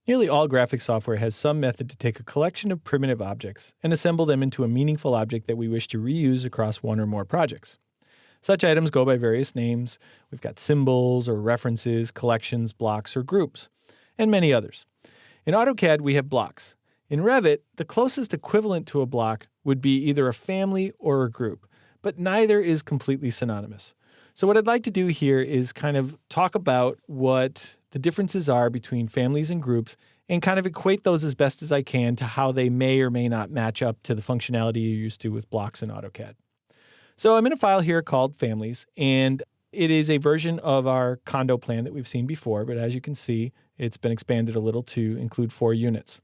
Nearly all graphic software has some method to take a collection of primitive objects and assemble them into a meaningful object that we wish to reuse across one or more projects. Such items go by various names. We've got symbols or references, collections, blocks, or groups, and many others. In AutoCAD, we have blocks. In Revit, the closest equivalent to a block would be either a family or a group, but neither is completely synonymous. So what I'd like to do here is kind of talk about what the differences are between families and groups and kind of equate those as best as I can to how they may or may not match up to the functionality you're used to with blocks in AutoCAD. So I'm in a file here called Families, and it is a version of our condo plan that we've seen before, but as you can see, it's been expanded a little to include 4 units.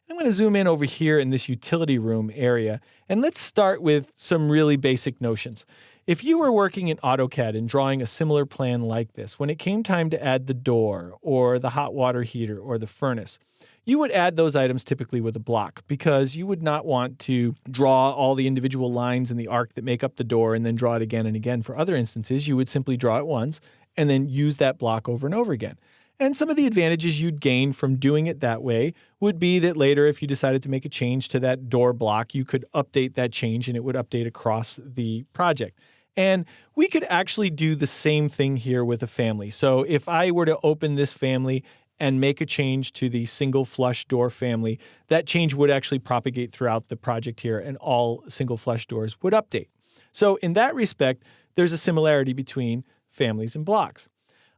I'm going to zoom in over here in this utility room area, and let's start with some really basic notions. If you were working in AutoCAD and drawing a similar plan like this, when it came time to add the door or the hot water heater or the furnace, you would add those items typically with a block because you would not want to draw all the individual lines in the arc that make up the door and then draw it again and again. For other instances, you would simply draw it once and then use that block over and over again. And some of the advantages you'd gain from doing it that way would be that later, if you decided to make a change to that door block, you could update that change and it would update across the project. And we could actually do the same thing here with a family. So if I were to open this family and make a change to the single flush door family, that change would actually propagate throughout the project here and all single flush doors would update. So in that respect, there's a similarity between families and blocks.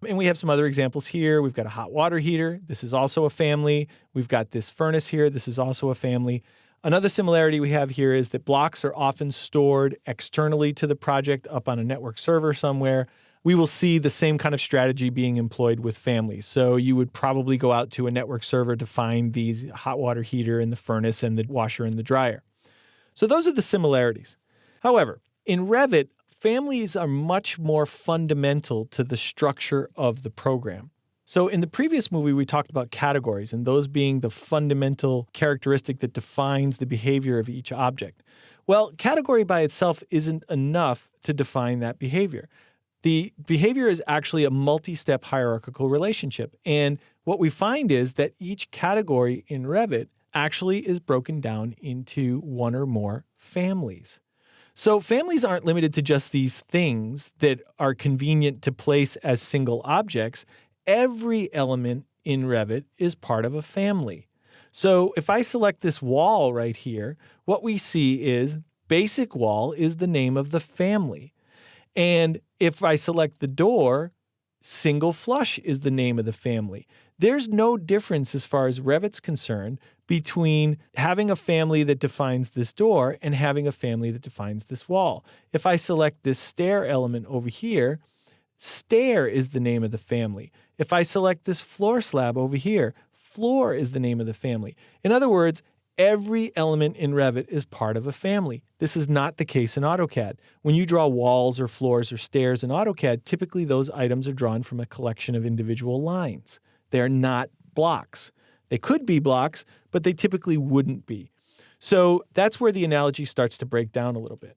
And we have some other examples here. We've got a hot water heater. This is also a family. We've got this furnace here. This is also a family. Another similarity we have here is that blocks are often stored externally to the project up on a network server somewhere. We will see the same kind of strategy being employed with families. So you would probably go out to a network server to find these hot water heater and the furnace and the washer and the dryer. So those are the similarities. However, in Revit, families are much more fundamental to the structure of the program. So in the previous movie, we talked about categories and those being the fundamental characteristic that defines the behavior of each object. Well, category by itself isn't enough to define that behavior. The behavior is actually a multi-step hierarchical relationship. And what we find is that each category in Revit actually is broken down into one or more families. So families aren't limited to just these things that are convenient to place as single objects. Every element in Revit is part of a family. So if I select this wall right here, what we see is basic wall is the name of the family. And if I select the door, single flush is the name of the family. There's no difference as far as Revit's concerned between having a family that defines this door and having a family that defines this wall. If I select this stair element over here, stair is the name of the family. If I select this floor slab over here, floor is the name of the family. In other words, every element in Revit is part of a family. This is not the case in AutoCAD. When you draw walls or floors or stairs in AutoCAD, typically those items are drawn from a collection of individual lines. They're not blocks. They could be blocks, but they typically wouldn't be. So that's where the analogy starts to break down a little bit.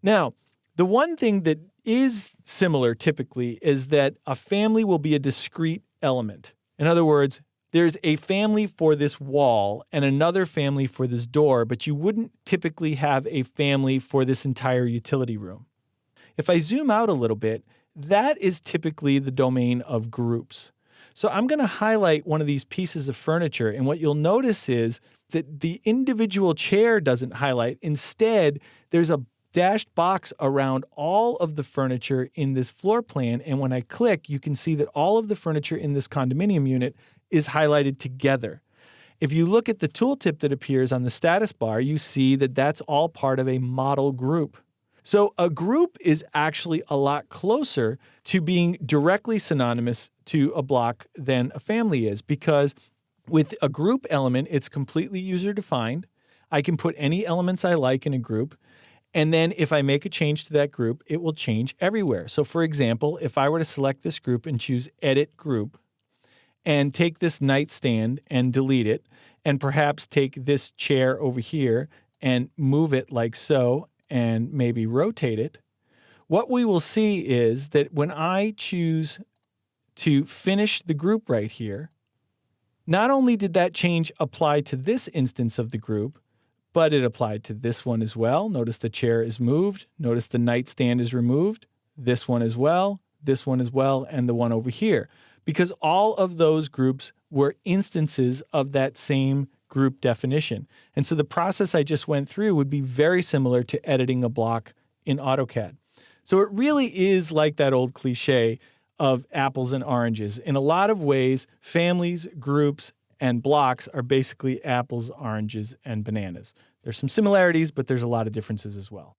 Now, the one thing that is similar typically is that a family will be a discrete element. In other words, there's a family for this wall and another family for this door, but you wouldn't typically have a family for this entire utility room. If I zoom out a little bit, that is typically the domain of groups. So I'm going to highlight one of these pieces of furniture, and what you'll notice is that the individual chair doesn't highlight. Instead, there's a dashed box around all of the furniture in this floor plan, and when I click, you can see that all of the furniture in this condominium unit is highlighted together. If you look at the tooltip that appears on the status bar, you see that that's all part of a model group. So a group is actually a lot closer to being directly synonymous to a block than a family is, because with a group element, it's completely user-defined. I can put any elements I like in a group. And then if I make a change to that group, it will change everywhere. So for example, if I were to select this group and choose Edit Group and take this nightstand and delete it, and perhaps take this chair over here and move it like so, and maybe rotate it, what we will see is that when I choose to finish the group right here, Not only did that change apply to this instance of the group, but it applied to this one as well. Notice the chair is moved. Notice the nightstand is removed. This one as well, and the one over here. Because all of those groups were instances of that same group definition. And so the process I just went through would be very similar to editing a block in AutoCAD. So it really is like that old cliche of apples and oranges. In a lot of ways, families, groups, and blocks are basically apples, oranges, and bananas. There's some similarities, but there's a lot of differences as well.